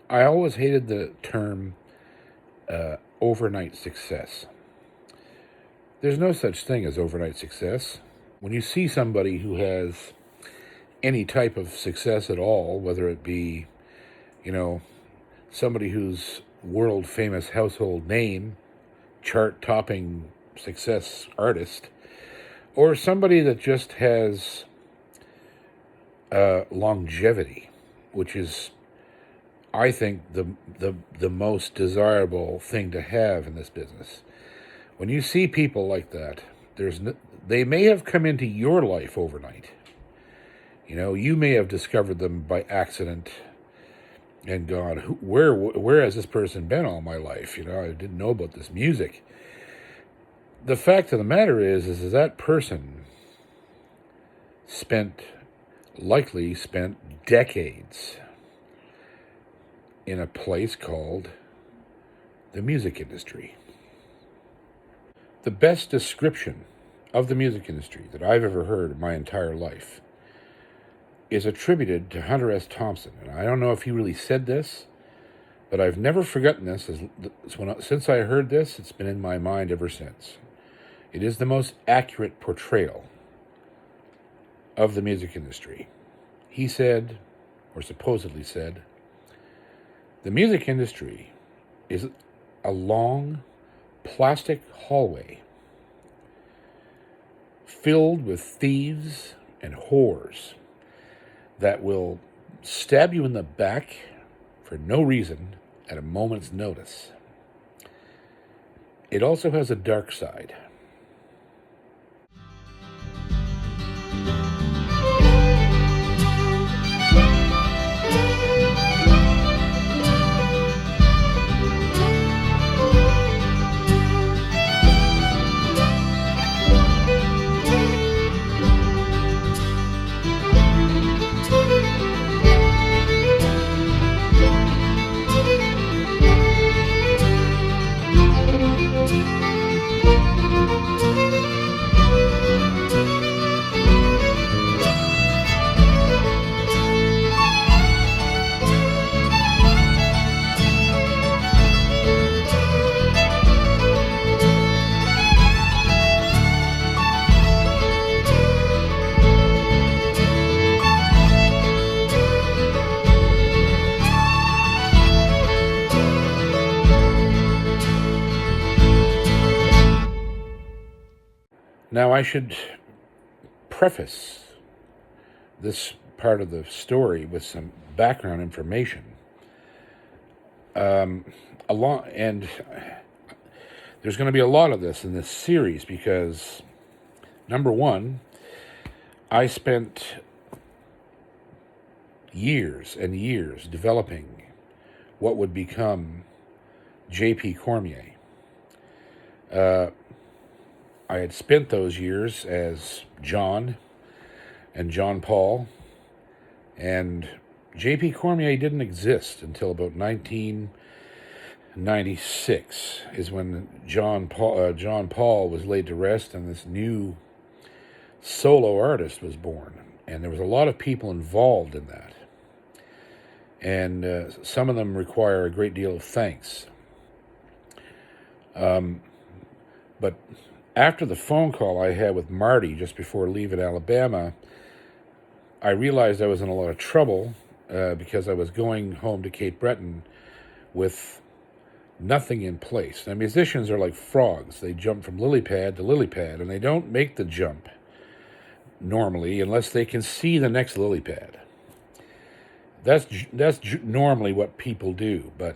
I always hated the term overnight success. There's no such thing as overnight success. When you see somebody who has any type of success at all, whether it be, you know, somebody who's world famous household name, chart topping success artist, or somebody that just has longevity, which is, I think, the most desirable thing to have in this business. When you see people like that, they may have come into your life overnight. You may have discovered them by accident and gone, where has this person been all my life? I didn't know about this music. The fact of the matter is that person likely spent decades in a place called the music industry. The best description of the music industry that I've ever heard in my entire life is attributed to Hunter S. Thompson. And I don't know if he really said this, but I've never forgotten this. Since I heard this, it's been in my mind ever since. It is the most accurate portrayal of the music industry. He said, or supposedly said, the music industry is a long plastic hallway filled with thieves and whores that will stab you in the back for no reason at a moment's notice. It also has a dark side. Now, I should preface this part of the story with some background information. And there's going to be a lot of this in this series because, number one, I spent years and years developing what would become J.P. Cormier. I had spent those years as John and John Paul, and J.P. Cormier didn't exist until about 1996 is when John Paul was laid to rest and this new solo artist was born. And there was a lot of people involved in that. And some of them require a great deal of thanks. But after the phone call I had with Marty just before leaving Alabama, I realized I was in a lot of trouble because I was going home to Cape Breton with nothing in place. Now, musicians are like frogs. They jump from lily pad to lily pad, and they don't make the jump normally unless they can see the next lily pad. That's normally what people do, but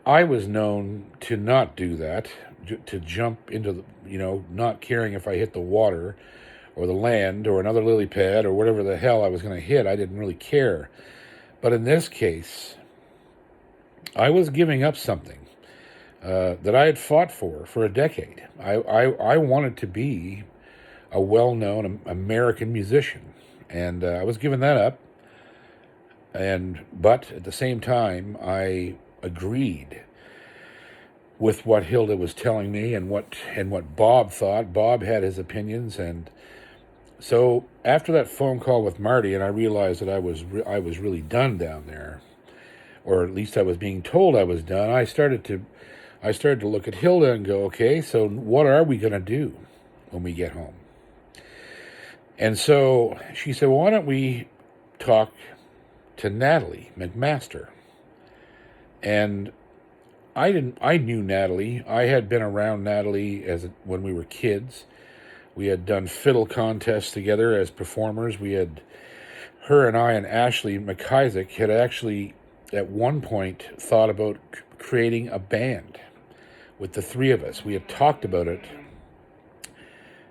I was known to not do that, to jump into the, not caring if I hit the water or the land or another lily pad or whatever the hell I was going to hit. I didn't really care. But in this case, I was giving up something that I had fought for a decade. I wanted to be a well-known American musician, and I was giving that up. But at the same time, I agreed with what Hilda was telling me and what Bob thought. Bob had his opinions, and so after that phone call with Marty, and I realized that I was really done down there. or at least I was being told I was done, I started to look at Hilda and go, okay, so what are we going to do when we get home? And so she said, well, why don't we talk to Natalie McMaster? And I knew Natalie. I had been around Natalie when we were kids. We had done fiddle contests together as performers. Her and I and Ashley McIsaac had actually at one point thought about creating a band with the three of us. We had talked about it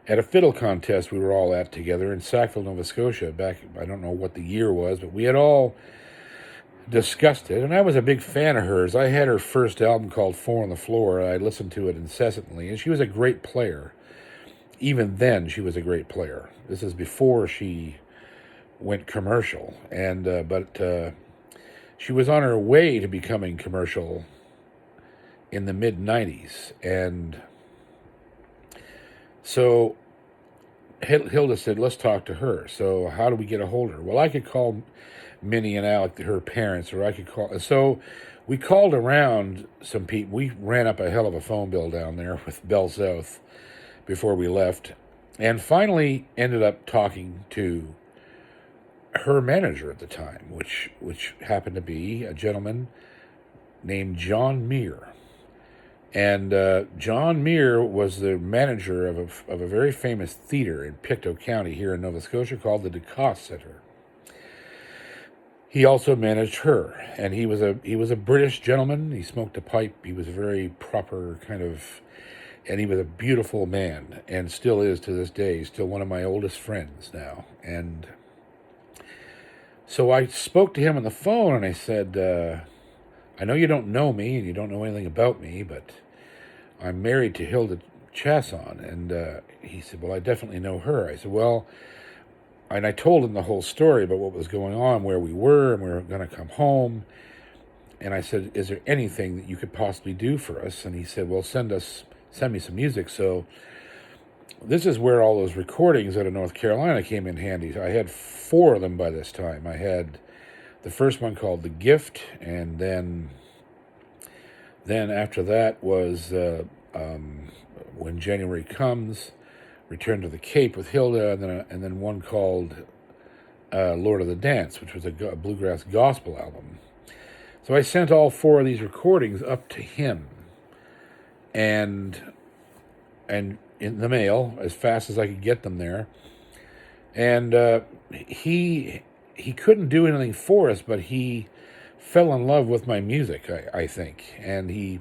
at a fiddle contest we were all at together in Sackville, Nova Scotia, back, I don't know what the year was, but we had all discussed it, and I was a big fan of hers. I had her first album called Four on the Floor. I listened to it incessantly, and she was a great player. Even then, she was a great player. This is before she went commercial, but she was on her way to becoming commercial in the mid-90s, and so Hilda said, let's talk to her. So how do we get a hold of her? Well, I could call Minnie and Alec, her parents, or I could call. So we called around some people. We ran up a hell of a phone bill down there with Bell South before we left, and finally ended up talking to her manager at the time, which happened to be a gentleman named John Muir. And John Muir was the manager of a very famous theater in Pictou County here in Nova Scotia called the DeCoste Center. He also managed her, and he was a British gentleman. He smoked a pipe. He was a very proper kind of, and he was a beautiful man, and still is to this day. He's still one of my oldest friends now. And so I spoke to him on the phone, and I said, I know you don't know me, and you don't know anything about me, but I'm married to Hilda Chasson. And he said, well, I definitely know her. I said, well, and I told him the whole story about what was going on, where we were, and we were going to come home. And I said, is there anything that you could possibly do for us? And he said, well, send me some music. So this is where all those recordings out of North Carolina came in handy. I had 4 of them by this time. I had the first one called The Gift, and then after that was When January Comes, Return to the Cape with Hilda, and then one called Lord of the Dance, which was a bluegrass gospel album. So I sent all 4 of these recordings up to him, and in the mail as fast as I could get them there. And he couldn't do anything for us, but he fell in love with my music, I think, and he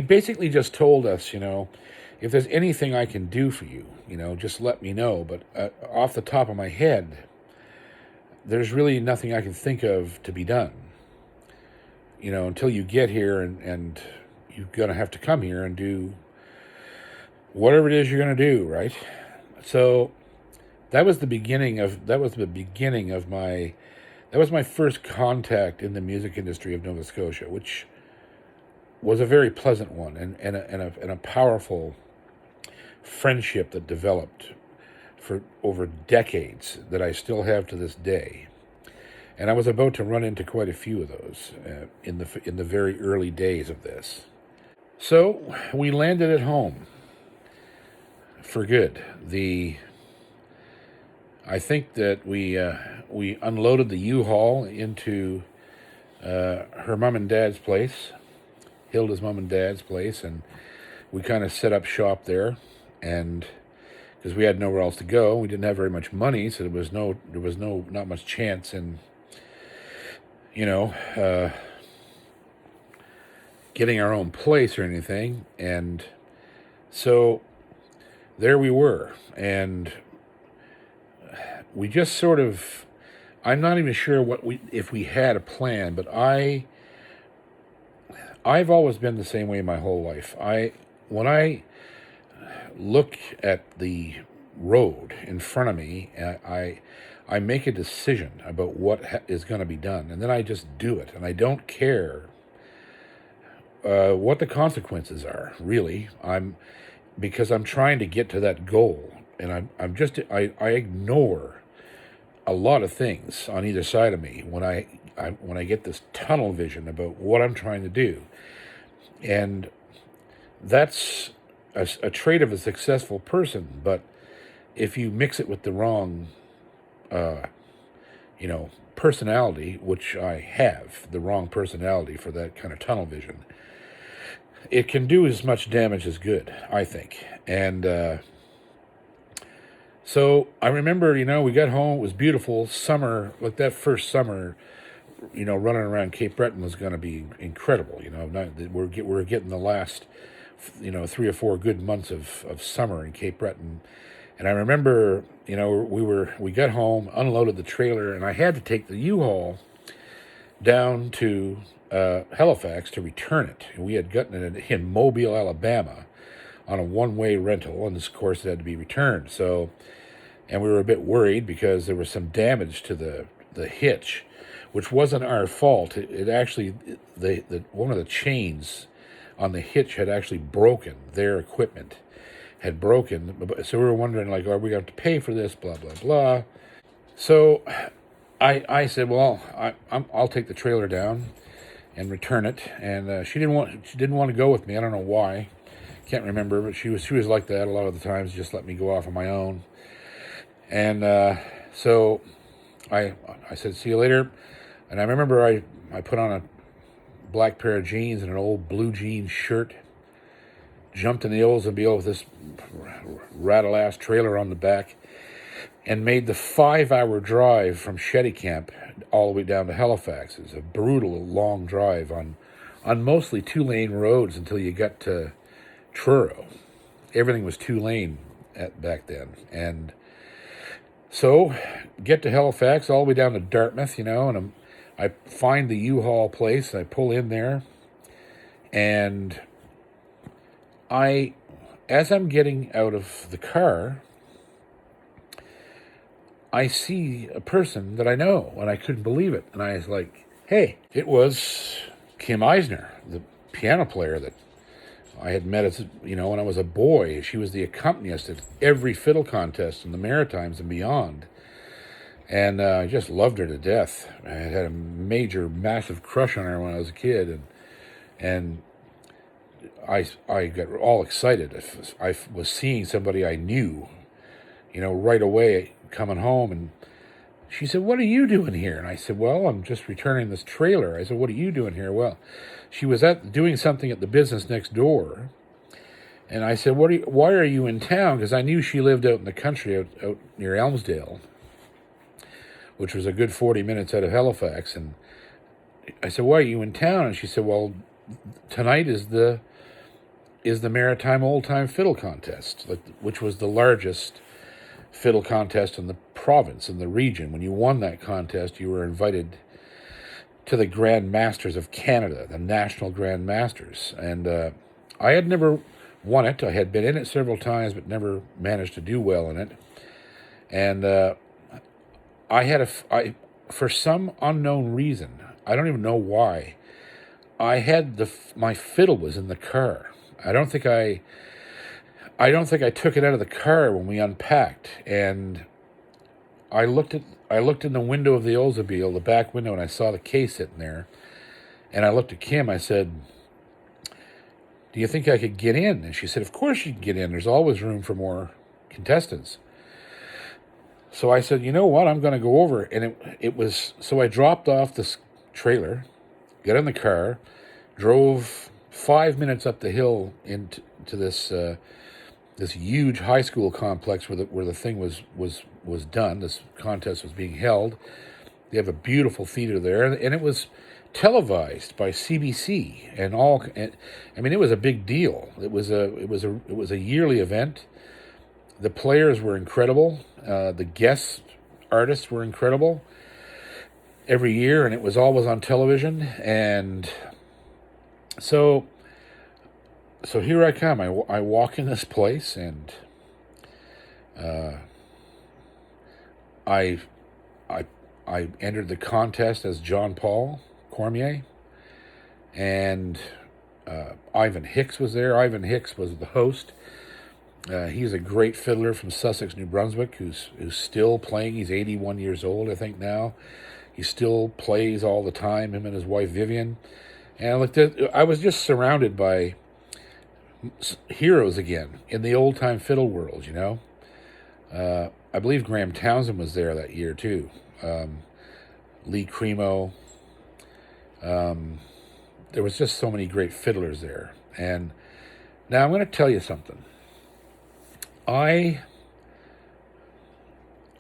basically just told us, if there's anything I can do for you, just let me know. But off the top of my head, there's really nothing I can think of to be done, until you get here, and you're going to have to come here and do whatever it is you're going to do, right? So that was my first contact in the music industry of Nova Scotia, which was a very pleasant one, and a powerful friendship that developed for over decades that I still have to this day. And I was about to run into quite a few of those in the very early days of this. So we landed at home for good. I think that we unloaded the U-Haul into her mom and dad's place, Hilda's mom and dad's place, and we kind of set up shop there. And because we had nowhere else to go, we didn't have very much money, so there was not much chance in getting our own place or anything. And so there we were, and we just sort of, I'm not even sure if we had a plan, but I've always been the same way my whole life. When I look at the road in front of me, I make a decision about what is going to be done, and then I just do it, and I don't care what the consequences are, really. Because I'm trying to get to that goal, and I ignore a lot of things on either side of me when I get this tunnel vision about what I'm trying to do. And that's a trait of a successful person, but if you mix it with the wrong, personality, which I have, the wrong personality for that kind of tunnel vision, it can do as much damage as good, I think. And so I remember, we got home, it was beautiful, summer, like that first summer, running around Cape Breton was going to be incredible. We're getting the last, 3 or 4 good months of summer in Cape Breton. And I remember, we got home, unloaded the trailer, and I had to take the U-Haul down to Halifax to return it. And we had gotten it in Mobile, Alabama, on a one-way rental, and of course it had to be returned. So, and we were a bit worried because there was some damage to the hitch, which wasn't our fault. It actually, the one of the chains on the hitch had actually broken. Their equipment had broken. So we were wondering, like, are we going to have to pay for this, blah, blah, blah. So I said, well, I'll take the trailer down and return it. And she didn't want to go with me. I don't know why. Can't remember, but she was like that a lot of the times, just let me go off on my own. And so I said, see you later. And I remember I put on a black pair of jeans and an old blue jean shirt, jumped in the Oldsmobile with this rattle-ass trailer on the back, and made the 5-hour drive from Shetty Camp all the way down to Halifax. It was a brutal, long drive on mostly 2-lane roads until you got to Truro. Everything was 2-lane back then. And so get to Halifax, all the way down to Dartmouth, and I find the U-Haul place, and I pull in there, and as I'm getting out of the car, I see a person that I know, and I couldn't believe it. And I was like, hey, it was Kim Eisner, the piano player that I had met as, when I was a boy. She was the accompanist at every fiddle contest in the Maritimes and beyond. And I just loved her to death. I had a major, massive crush on her when I was a kid. And I got all excited. I was seeing somebody I knew, right away coming home. And she said, what are you doing here? And I said, well, I'm just returning this trailer. I said, what are you doing here? Well, she was doing something at the business next door. And I said, why are you in town? Because I knew she lived out in the country, out near Elmsdale, which was a good 40 minutes out of Halifax. And I said, why are you in town? And she said, well, tonight is the Maritime Old Time Fiddle Contest, which was the largest fiddle contest in the province, in the region. When you won that contest, you were invited to the Grand Masters of Canada, the National Grand Masters. And I had never won it. I had been in it several times, but never managed to do well in it. And for some unknown reason, I don't even know why, I had my fiddle was in the car. I don't think I took it out of the car when we unpacked, and I looked in the window of the Oldsmobile, the back window, and I saw the case sitting there. And I looked at Kim. I said, do you think I could get in? And she said, of course you can get in. There's always room for more contestants. So I said, you know what? I'm going to go over. And it was, so I dropped off this trailer, got in the car, drove 5 minutes up the hill into this huge high school complex where the thing was done. This contest was being held. They have a beautiful theater there, and it was televised by CBC and all. And, I mean, it was a big deal. It was a yearly event. The players were incredible. The guest artists were incredible every year, and it was always on television. And so here I come. I walk in this place, and I entered the contest as John Paul Cormier, and Ivan Hicks was there. Ivan Hicks was the host, He's a great fiddler from Sussex, New Brunswick, who's still playing. He's 81 years old, I think, now. He still plays all the time, him and his wife, Vivian. And I was just surrounded by heroes again in the old-time fiddle world, you know. I believe Graham Townsend was there that year, too. Lee Cremo. There was just so many great fiddlers there. And now I'm going to tell you something.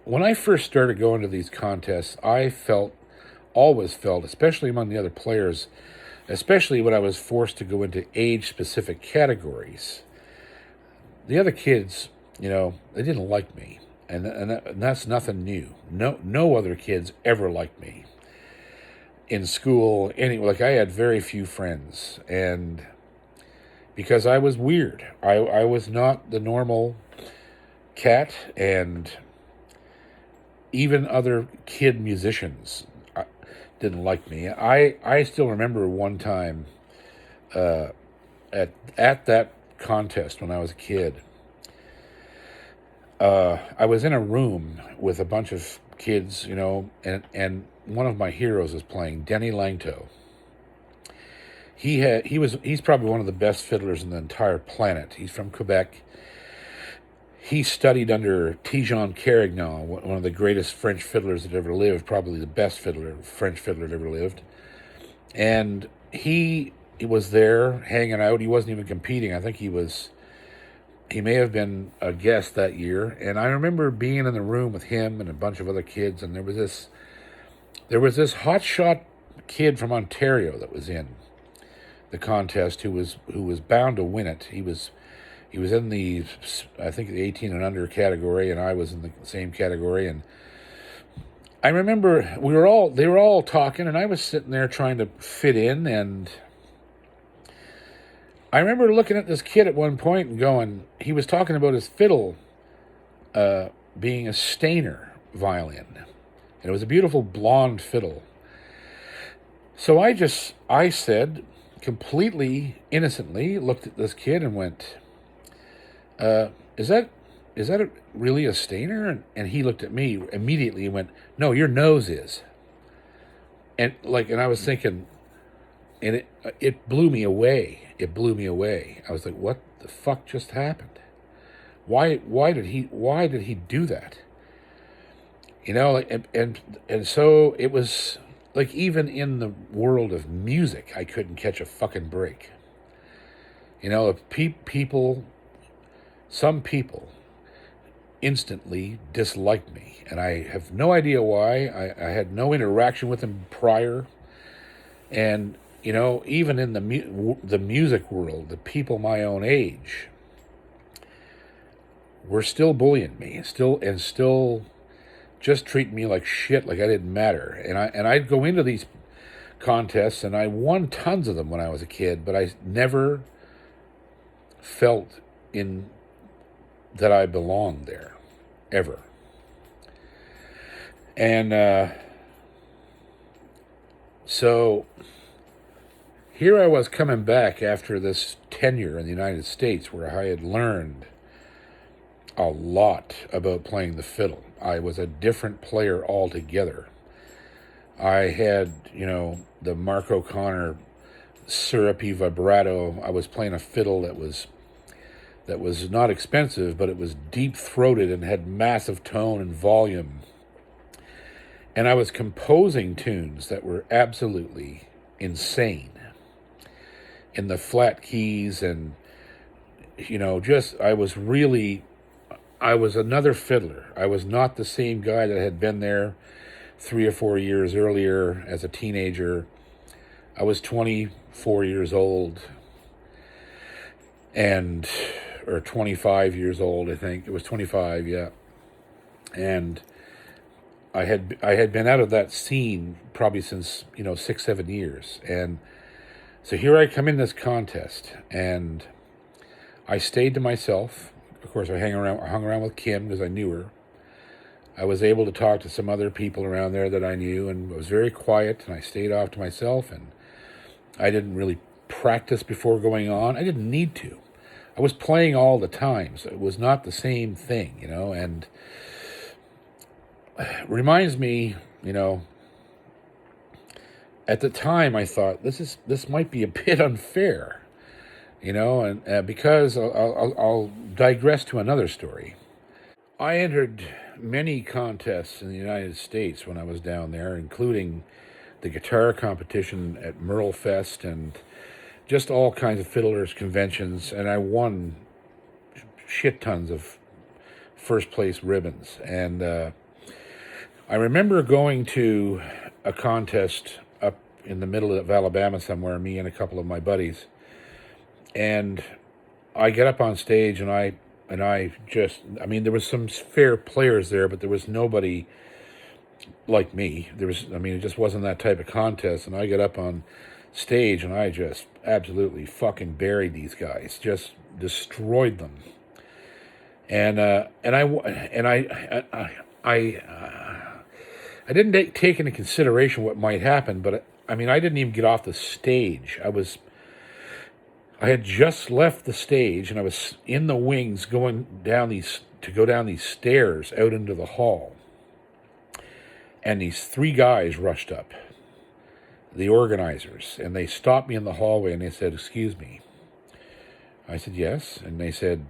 When I first started going to these contests, I always felt, especially among the other players, especially when I was forced to go into age-specific categories, the other kids, you know, they didn't like me. And that's nothing new. No other kids ever liked me. In school, like I had very few friends, and because I was weird. I was not the normal cat, and even other kid musicians didn't like me. I still remember one time at that contest when I was a kid. I was in a room with a bunch of kids, you know, and one of my heroes was playing, Denny Langto. He's probably one of the best fiddlers in the entire planet. He's from Quebec. He studied under Tijon Carignan, one of the greatest French fiddlers that ever lived, probably the best French fiddler that ever lived. And he was there hanging out. He wasn't even competing. I think he may have been a guest that year. And I remember being in the room with him and a bunch of other kids, and there was this hotshot kid from Ontario that was in the contest who was bound to win it. He was in the, I think, the 18 and under category, and I was in the same category. And I remember they were all talking, and I was sitting there trying to fit in. And I remember looking at this kid at one point and going, he was talking about his fiddle being a Steiner violin, and it was a beautiful blonde fiddle. So I said, completely innocently, looked at this kid and went, is that really a Steiner? And he looked at me immediately and went, no, your nose is. And I was thinking, and it blew me away. It blew me away. I was like, what the fuck just happened? Why did he do that? You know, and so it was like, even in the world of music, I couldn't catch a fucking break. You know, some people instantly disliked me, and I have no idea why. I had no interaction with them prior. And, you know, even in the music world, the people my own age were still bullying me, and still just treating me like shit, like I didn't matter. And I'd go into these contests, and I won tons of them when I was a kid, but I never felt that I belonged there, ever. And so here I was coming back after this tenure in the United States, where I had learned a lot about playing the fiddle. I was a different player altogether. I had, you know, the Mark O'Connor syrupy vibrato. I was playing a fiddle that was not expensive, but it was deep-throated and had massive tone and volume. And I was composing tunes that were absolutely insane in the flat keys, and, you know, I was another fiddler. I was not the same guy that had been there 3 or 4 years earlier as a teenager. I was 24 years old, or 25 years old, I think. It was 25, yeah. And I had been out of that scene probably since, 6-7 years. And so here I come in this contest, and I stayed to myself. Of course, I hung around with Kim because I knew her. I was able to talk to some other people around there that I knew, and I was very quiet, and I stayed off to myself, and I didn't really practice before going on. I didn't need to. I was playing all the time, so it was not the same thing, and it reminds me, at the time I thought this might be a bit unfair, and because I'll digress to another story. I entered many contests in the United States when I was down there, including the guitar competition at Merle Fest and just all kinds of fiddlers conventions, and I won shit tons of first place ribbons. And I remember going to a contest up in the middle of Alabama somewhere, me and a couple of my buddies, and I get up on stage and I just, I mean, there was some fair players there, but there was nobody like me. It just wasn't that type of contest. And I get up on stage and I just absolutely fucking buried these guys, just destroyed them. I didn't take into consideration what might happen, but I didn't even get off the stage. I had just left the stage and I was in the wings go down these stairs out into the hall. And these three guys rushed up, the organizers, and they stopped me in the hallway and they said, "Excuse me." I said, "Yes." And they said,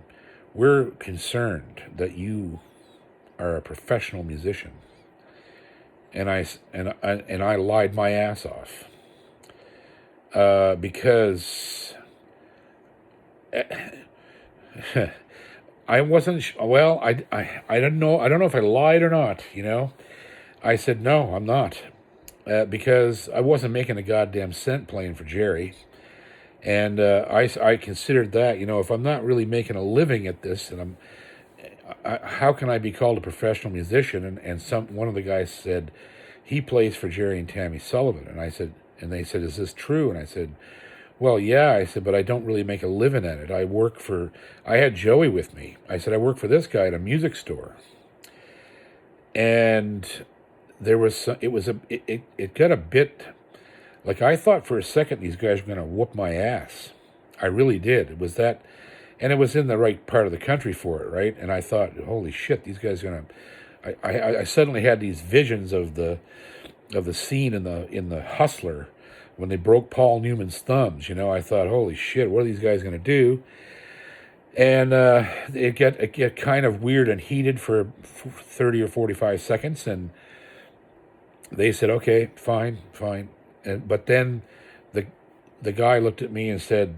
"We're concerned that you are a professional musician." And I lied my ass off because I wasn't. Well, I don't know. I don't know if I lied or not. I said no, I'm not, because I wasn't making a goddamn cent playing for Jerry, and I considered that. If I'm not really making a living at this, and how can I be called a professional musician? And one of the guys said he plays for Jerry and Tammy Sullivan, and they said, "Is this true?" And I said, "Well, yeah." I said, "But I don't really make a living at it. I had Joey with me." I said, "I work for this guy at a music store." And it got a bit, like, I thought for a second these guys were going to whoop my ass. I really did. It was that, and it was in the right part of the country for it, right? And I thought, holy shit, these guys are going to, I suddenly had these visions of the scene in the Hustler when they broke Paul Newman's thumbs. I thought, holy shit, what are these guys going to do? And it get kind of weird and heated for 30 or 45 seconds, and they said, "Okay, fine." But then the guy looked at me and said,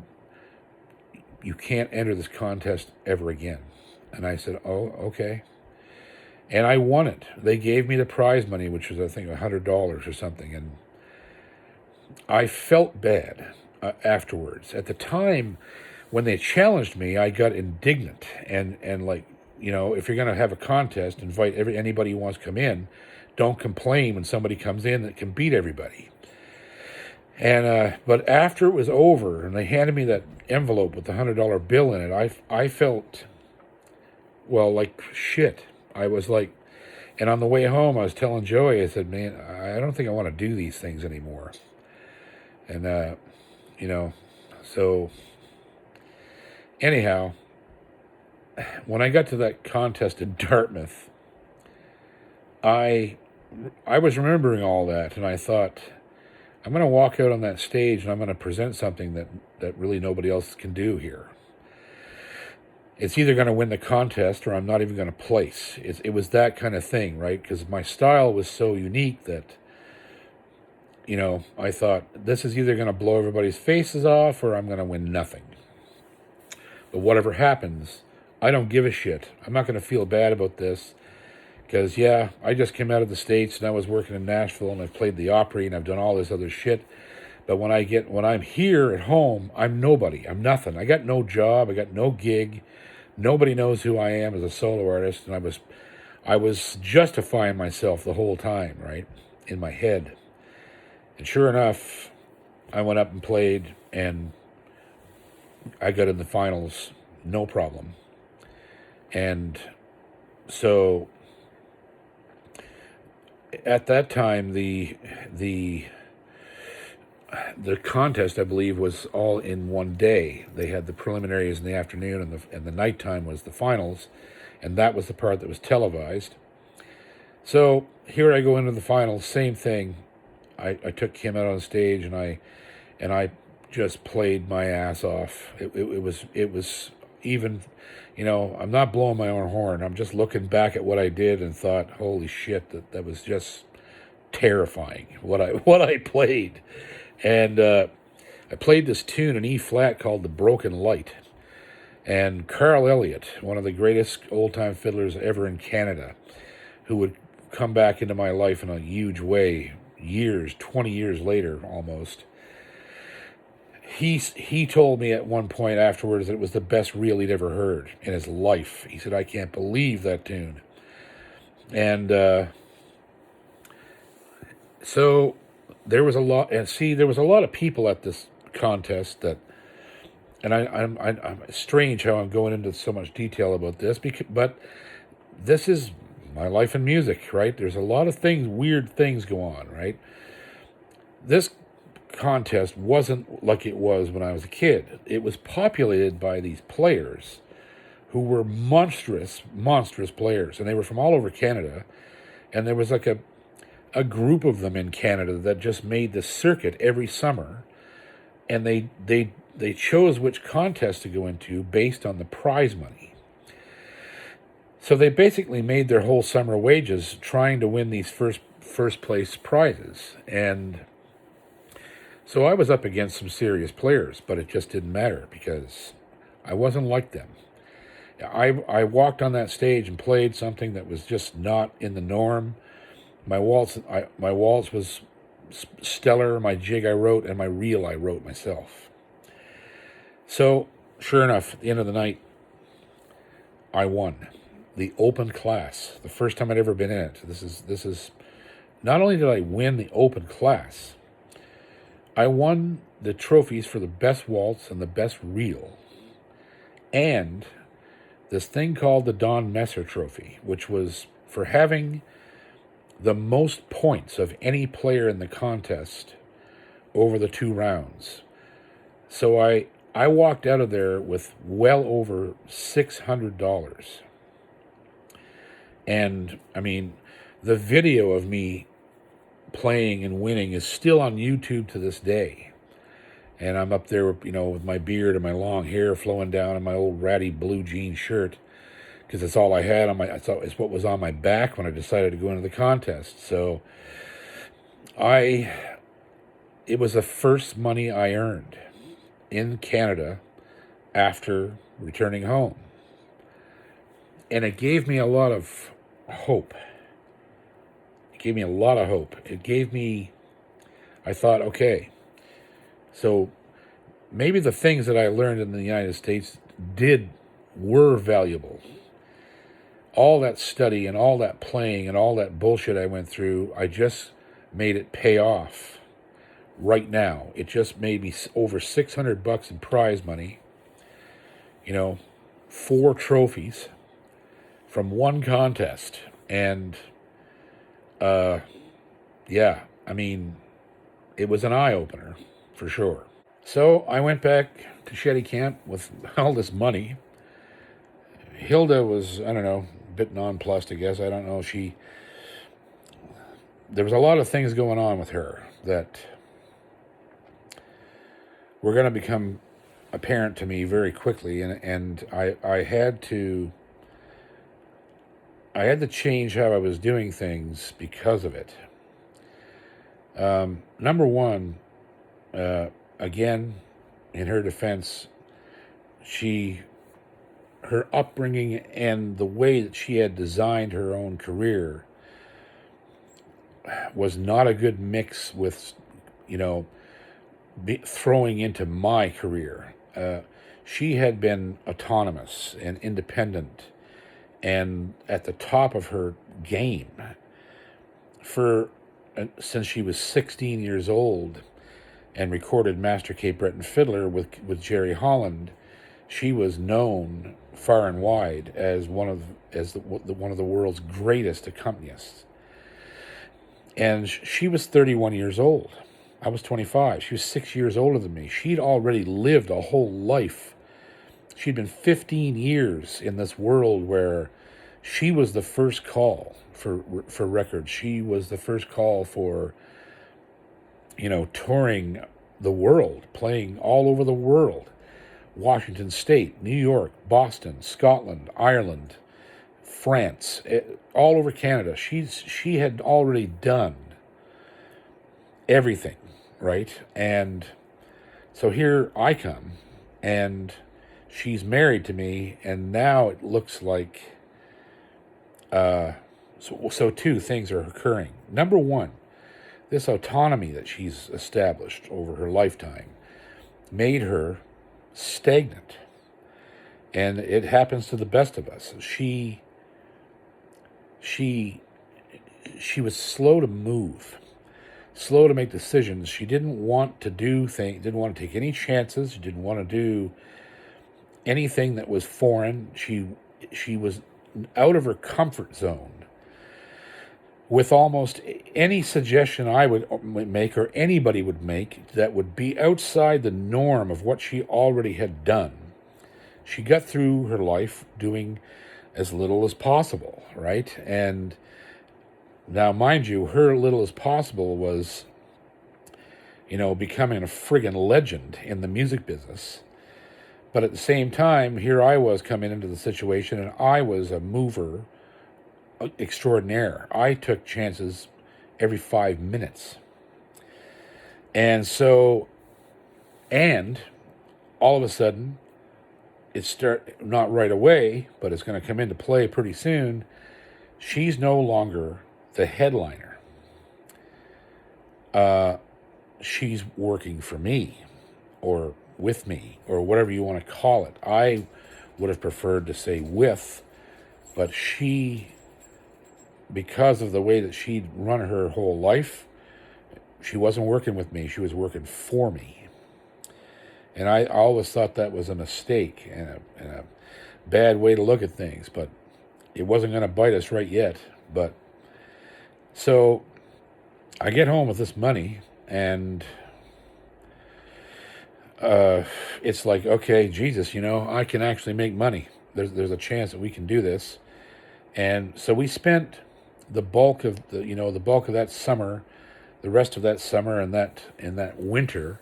"You can't enter this contest ever again." And I said, "Oh, okay." And I won it. They gave me the prize money, which was, I think, $100 or something. And I felt bad afterwards. At the time, when they challenged me, I got indignant. And like, if you're going to have a contest, invite anybody who wants to come in. Don't complain when somebody comes in that can beat everybody. And but after it was over and they handed me that envelope with the $100 bill in it, I felt, well, like shit. I was like, and on the way home, I was telling Joey, I said, "Man, I don't think I want to do these things anymore." And so anyhow, when I got to that contest in Dartmouth, I was remembering all that, and I thought, I'm going to walk out on that stage and I'm going to present something that really nobody else can do here. It's either going to win the contest or I'm not even going to place. It was that kind of thing, right? Because my style was so unique that, I thought, this is either going to blow everybody's faces off or I'm going to win nothing. But whatever happens, I don't give a shit. I'm not going to feel bad about this. Because, yeah, I just came out of the States and I was working in Nashville and I've played the Opry and I've done all this other shit. But when I'm here at home, I'm nobody. I'm nothing. I got no job. I got no gig. Nobody knows who I am as a solo artist. And I was justifying myself the whole time, right, in my head. And sure enough, I went up and played and I got in the finals, no problem. And so at that time, the the contest, I believe, was all in one day. They had the preliminaries in the afternoon, and the nighttime was the finals, and that was the part that was televised. So here I go into the finals, same thing. I took Kim out on stage, and I just played my ass off. It was even, I'm not blowing my own horn. I'm just looking back at what I did and thought, holy shit, that was just terrifying what I played. And I played this tune in E flat called "The Broken Light." And Carl Elliott, one of the greatest old-time fiddlers ever in Canada, who would come back into my life in a huge way 20 years later almost, he told me at one point afterwards that it was the best reel he'd ever heard in his life. He said, I can't believe that tune. And so there was a lot of people at this contest that, and I'm strange how I'm going into so much detail about this, but this is my life in music, right? There's a lot of weird things go on, right? This contest wasn't like it was when I was a kid. It was populated by these players who were monstrous players, and they were from all over Canada, and there was like a group of them in Canada that just made the circuit every summer, and they chose which contest to go into based on the prize money. So they basically made their whole summer wages trying to win these first place prizes. And so I was up against some serious players, but it just didn't matter because I wasn't like them. I walked on that stage and played something that was just not in the norm. My waltz was stellar. My jig I wrote, and my reel I wrote myself. So, sure enough, at the end of the night, I won the open class. The first time I'd ever been in it. This is not only did I win the open class, I won the trophies for the best waltz and the best reel, and this thing called the Don Messer Trophy, which was for having the most points of any player in the contest over the 2 rounds. So I walked out of there with well over $600. And, I mean, the video of me playing and winning is still on YouTube to this day. And I'm up there, with my beard and my long hair flowing down and my old ratty blue jean shirt, because it's all I had on it's what was on my back when I decided to go into the contest. So it was the first money I earned in Canada after returning home. And it gave me a lot of hope. I thought, okay, so maybe the things that I learned in the United States were valuable. All that study and all that playing and all that bullshit I went through, I just made it pay off right now. It just made me over $600 in prize money, 4 trophies from one contest. And, yeah, I mean, it was an eye-opener, for sure. So I went back to Shetty Camp with all this money. Hilda was, I don't know, a bit nonplussed, I guess. I don't know. There was a lot of things going on with her that were going to become apparent to me very quickly, and I had to change how I was doing things because of it. Number one, again, in her defense, her upbringing and the way that she had designed her own career was not a good mix with, throwing into my career. She had been autonomous and independent and at the top of her game since she was 16 years old and recorded Master Cape Breton Fiddler with Jerry Holland. She was known far and wide as one of the world's greatest accompanists. And she was 31 years old. I was 25. She was 6 years older than me. She'd already lived a whole life. She'd been 15 years in this world where she was the first call for records. She was the first call for, touring the world, playing all over the world. Washington State, New York, Boston, Scotland, Ireland, France, all over Canada. She had already done everything, right? And so here I come, and she's married to me, and now it looks like so two things are occurring. Number one, this autonomy that she's established over her lifetime made her stagnant, and it happens to the best of us. She was slow to move, slow to make decisions. She didn't want to do things, didn't want to take any chances. She didn't want to do anything that was foreign. She was out of her comfort zone. With almost any suggestion I would make or anybody would make that would be outside the norm of what she already had done, she got through her life doing as little as possible, right? And now, mind you, her little as possible was, becoming a friggin' legend in the music business. But at the same time, here I was coming into the situation, and I was a mover extraordinaire. I took chances every 5 minutes. And so, and all of a sudden, not right away, but it's going to come into play pretty soon. She's no longer the headliner. She's working for me, or with me, or whatever you want to call it. I would have preferred to say with, but she, because of the way that she'd run her whole life, she wasn't working with me. She was working for me. And I always thought that was a mistake and a bad way to look at things, but it wasn't going to bite us right yet. But so I get home with this money, and it's like, okay, Jesus, I can actually make money. There's a chance that we can do this. And so we spent the bulk of that summer, the rest of that summer and that winter,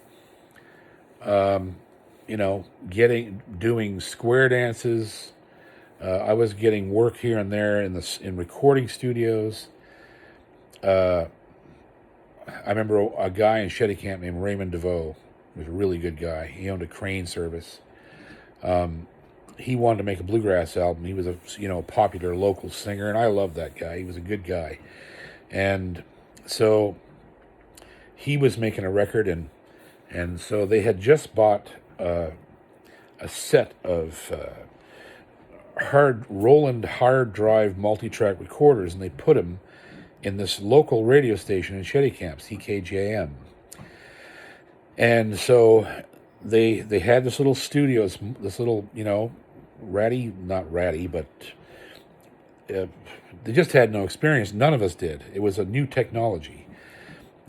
doing square dances. I was getting work here and there in recording studios. I remember a guy in Shettycamp named Raymond DeVoe. He was a really good guy. He owned a crane service. He wanted to make a bluegrass album. He was a popular local singer, and I loved that guy. He was a good guy. And so he was making a record, and so they had just bought a set of Roland hard drive multi-track recorders, and they put them in this local radio station in Shettycamp, CKJM. And so they had this little studio, this little, not ratty, but they just had no experience. None of us did. It was a new technology.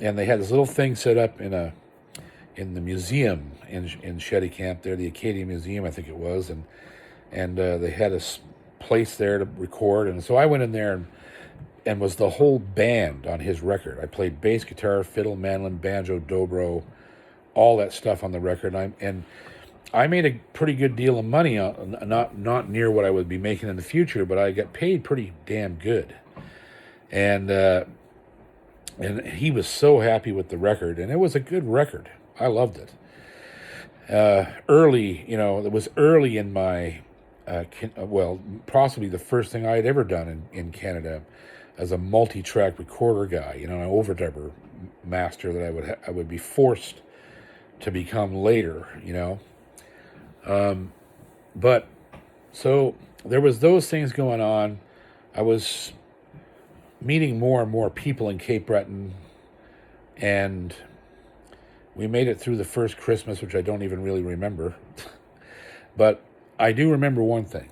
And they had this little thing set up in the museum in Shettycamp there, the Acadia Museum, I think it was, and they had a place there to record. And so I went in there and was the whole band on his record. I played bass guitar, fiddle, mandolin, banjo, dobro, all that stuff on the record. And I made a pretty good deal of money, not near what I would be making in the future, but I got paid pretty damn good. And he was so happy with the record, and it was a good record. I loved it. It was early in my, possibly the first thing I had ever done in Canada as a multi-track recorder guy, an overdubber master that I would be forced to become later, But so there was those things going on. I was meeting more and more people in Cape Breton, and we made it through the first Christmas, which I don't even really remember. But I do remember one thing.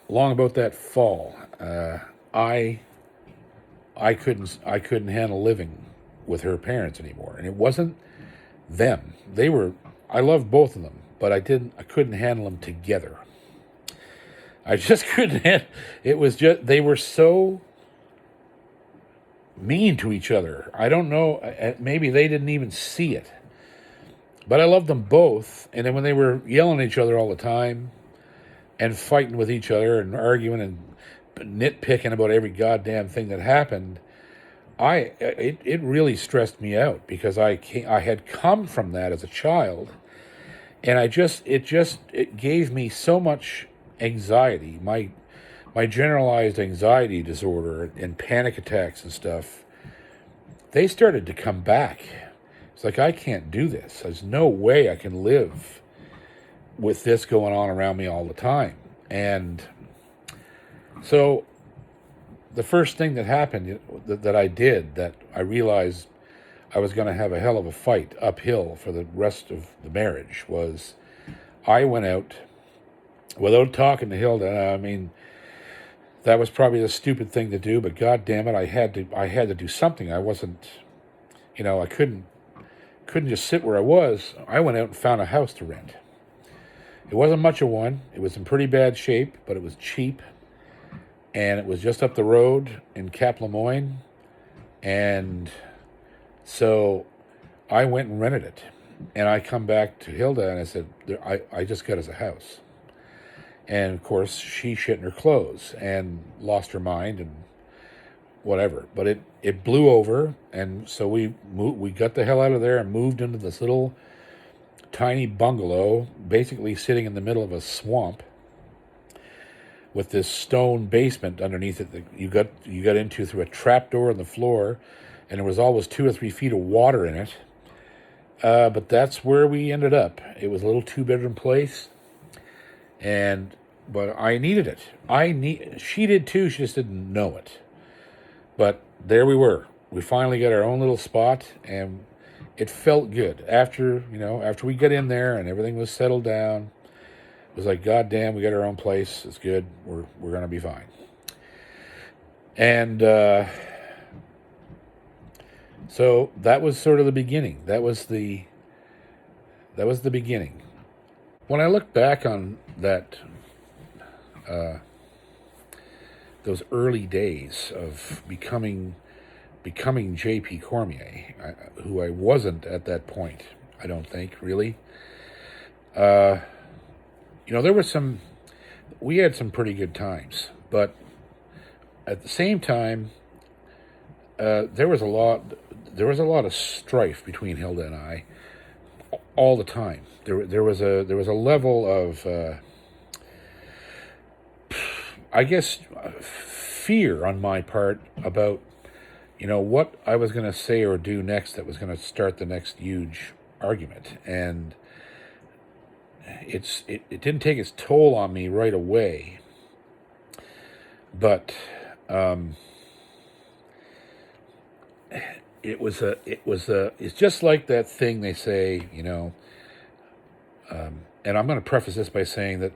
Long about that fall, I couldn't handle living with her parents anymore. And it wasn't them. I loved both of them, but I couldn't handle them together. I just couldn't. It was just, they were so mean to each other. I don't know. Maybe they didn't even see it. But I loved them both. And then when they were yelling at each other all the time and fighting with each other and arguing and nitpicking about every goddamn thing that happened, it really stressed me out, because I had come from that as a child, and it gave me so much anxiety. My generalized anxiety disorder and panic attacks and stuff, they started to come back. It's like, I can't do this. There's no way I can live with this going on around me all the time. And so the first thing that happened that I did, that I realized I was going to have a hell of a fight uphill for the rest of the marriage, was I went out without talking to Hilda. I mean, that was probably the stupid thing to do, but God damn it, I had to do something. I wasn't, I couldn't just sit where I was. I went out and found a house to rent. It wasn't much of one. It was in pretty bad shape, but it was cheap. And it was just up the road in Cap Lemoyne. And so I went and rented it. And I come back to Hilda and I said, I just got us a house. And of course, she shit in her clothes and lost her mind and whatever. But it blew over. And so we got the hell out of there and moved into this little tiny bungalow, basically sitting in the middle of a swamp, with this stone basement underneath it that you got into through a trapdoor in the floor, and there was always 2 or 3 feet of water in it. But that's where we ended up. It was a little 2-bedroom place, but I needed it. She did too. She just didn't know it. But there we were. We finally got our own little spot, and it felt good after we got in there and everything was settled down. It was like, God damn, we got our own place. It's good. We're going to be fine. And so that was sort of the beginning. That was the beginning. When I look back on that, those early days of becoming J.P. Cormier, who I wasn't at that point, I don't think, really. We had some pretty good times, but at the same time, there was a lot of strife between Hilda and I all the time. There was a level of, I guess, fear on my part about, what I was going to say or do next that was going to start the next huge argument. And it didn't take its toll on me right away, but it's just like that thing they say, and I'm going to preface this by saying that,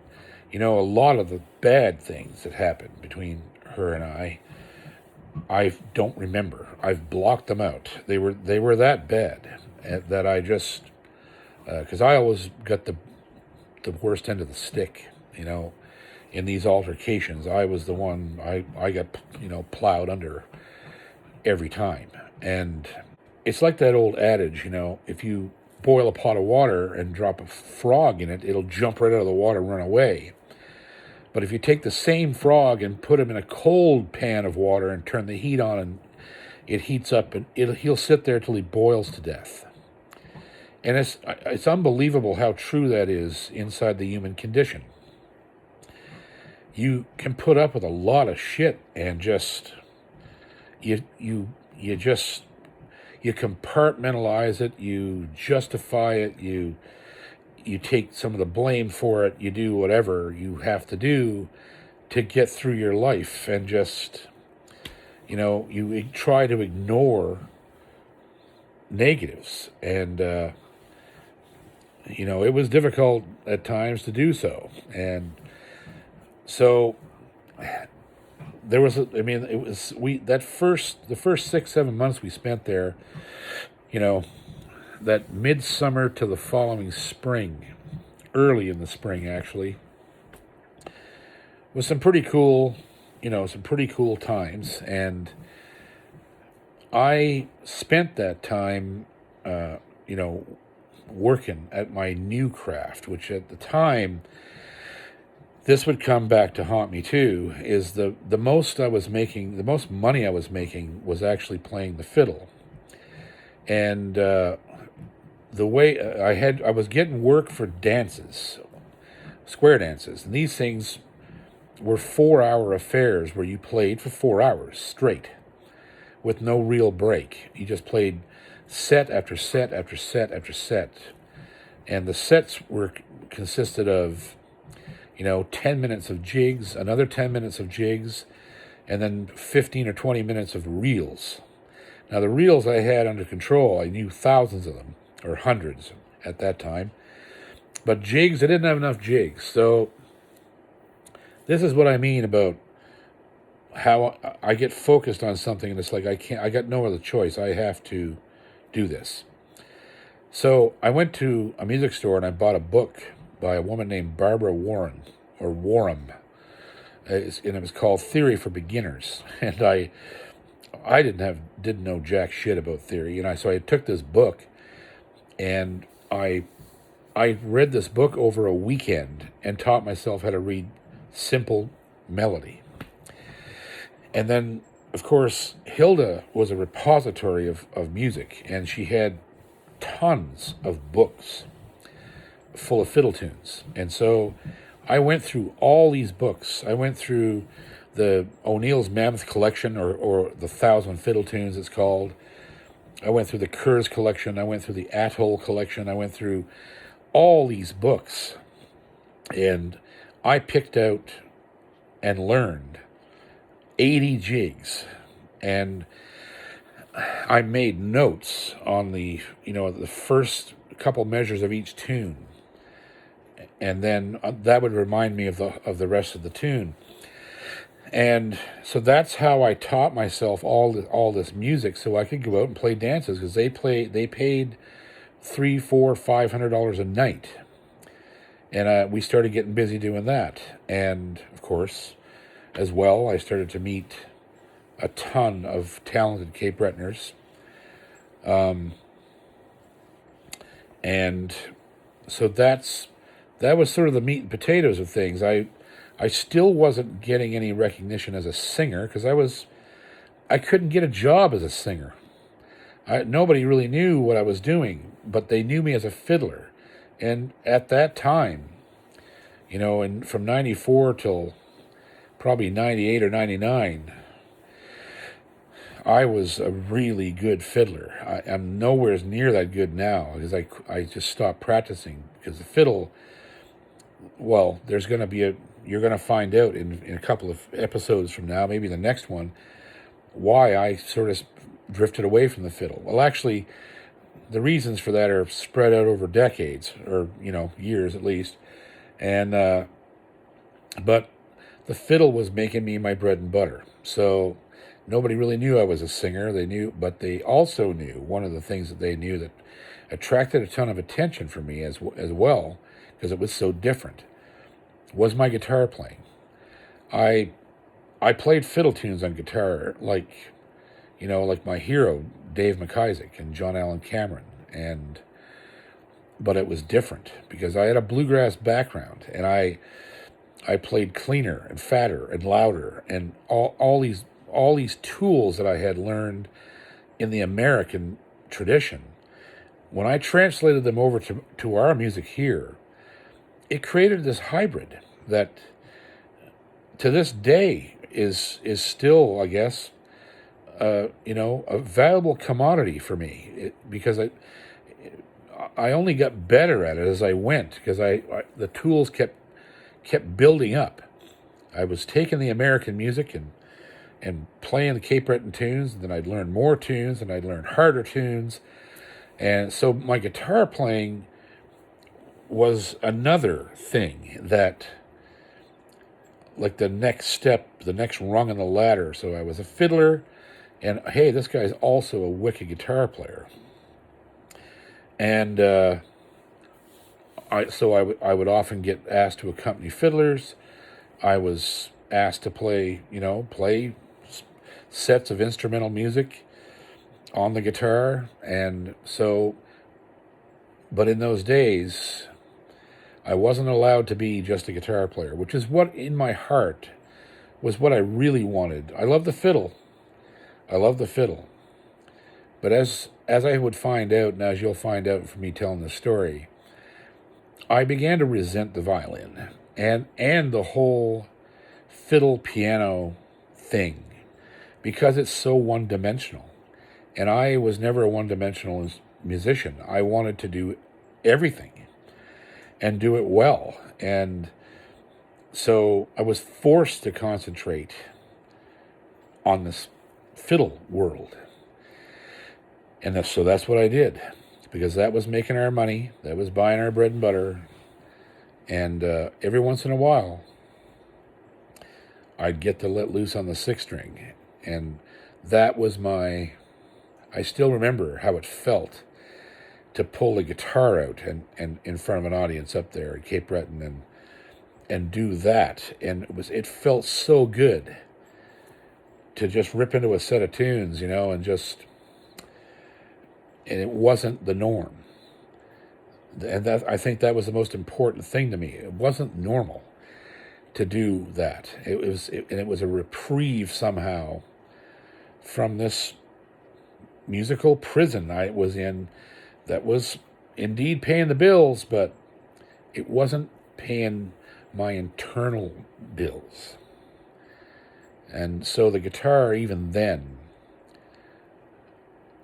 a lot of the bad things that happened between her and I don't remember. I've blocked them out. They were that bad that I just, because I always got the worst end of the stick, in these altercations. I was the one, I got, plowed under every time. And it's like that old adage, if you boil a pot of water and drop a frog in it, it'll jump right out of the water and run away. But if you take the same frog and put him in a cold pan of water and turn the heat on and it heats up, and he'll sit there till he boils to death. And it's unbelievable how true that is inside the human condition. You can put up with a lot of shit and just you compartmentalize it, you justify it, you take some of the blame for it, you do whatever you have to do to get through your life, and just, you try to ignore negatives. And, it was difficult at times to do so. And so there was, I mean, it was, the first 6, 7 months we spent there, you know, that midsummer to the following spring, early in the spring actually, was some pretty cool, some pretty cool times. And I spent that time, working at my new craft, which at the time, this would come back to haunt me too, is the most money I was making was actually playing the fiddle. And the way I was getting work for dances, square dances, and these things were 4-hour affairs where you played for 4 hours straight with no real break. You just played set after set after set after set. And the sets consisted of, 10 minutes of jigs, another 10 minutes of jigs, and then 15 or 20 minutes of reels. Now, the reels I had under control. I knew thousands of them, or hundreds at that time. But jigs, I didn't have enough jigs. So this is what I mean about how I get focused on something, and it's like I got no other choice. I have to do this. So I went to a music store and I bought a book by a woman named Barbara Warren, or Warham, and it was called Theory for Beginners. And I didn't know jack shit about theory, so I took this book and I read this book over a weekend and taught myself how to read simple melody. And then, of course, Hilda was a repository of music, and she had tons of books full of fiddle tunes. And so I went through all these books. I went through the O'Neill's Mammoth Collection, or the 1,000 Fiddle Tunes it's called. I went through the Kerr's Collection. I went through the Atoll Collection. I went through all these books. And I picked out and learned 80 jigs. And I made notes on the first couple measures of each tune. And then that would remind me of the rest of the tune. And so that's how I taught myself all this music, so I could go out and play dances, because they paid $300, $400, $500 a night. And we started getting busy doing that. And of course, as well, I started to meet a ton of talented Cape Bretoners. And so that was sort of the meat and potatoes of things. I still wasn't getting any recognition as a singer, because I couldn't get a job as a singer. Nobody really knew what I was doing, but they knew me as a fiddler. And at that time, and from 94 till probably 98 or 99, I was a really good fiddler. I'm nowhere near that good now, because I just stopped practicing, because the fiddle, well, you're going to find out in a couple of episodes from now, maybe the next one, why I sort of drifted away from the fiddle. Well, actually, the reasons for that are spread out over decades, or, years at least. And, but the fiddle was making me my bread and butter. So nobody really knew I was a singer. But they also knew, one of the things that they knew that attracted a ton of attention for me as well, because it was so different, was my guitar playing. I played fiddle tunes on guitar like my hero, Dave McIsaac and John Allen Cameron, but it was different because I had a bluegrass background, and I played cleaner and fatter and louder, and all these tools that I had learned in the American tradition. When I translated them over to our music here, it created this hybrid that to this day is still, I guess, a valuable commodity for me, because I only got better at it as I went, because the tools kept building up. I was taking the American music and playing the Cape Breton tunes, and then I'd learn more tunes, and I'd learn harder tunes. And so my guitar playing was another thing that like the next step, the next rung on the ladder. So I was a fiddler, and hey, this guy's also a wicked guitar player. And I would often get asked to accompany fiddlers. I was asked to play sets of instrumental music on the guitar. And so, but in those days, I wasn't allowed to be just a guitar player, which is what in my heart was what I really wanted. I love the fiddle. I love the fiddle. But as I would find out, and as you'll find out from me telling this story, I began to resent the violin and the whole fiddle piano thing because it's so one-dimensional. And I was never a one-dimensional musician. I wanted to do everything and do it well. And so I was forced to concentrate on this fiddle world. And so that's what I did, because that was making our money, that was buying our bread and butter. And every once in a while, I'd get to let loose on the sixth string. And that was I still remember how it felt to pull the guitar out and in front of an audience up there at Cape Breton and do that. And it felt so good to just rip into a set of tunes, and it wasn't the norm. And I think that was the most important thing to me. It wasn't normal to do that. It was a reprieve somehow from this musical prison I was in that was indeed paying the bills, but it wasn't paying my internal bills. And so the guitar, even then,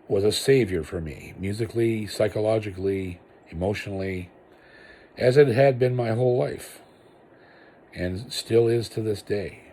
was a savior for me, musically, psychologically, emotionally, as it had been my whole life, and still is to this day.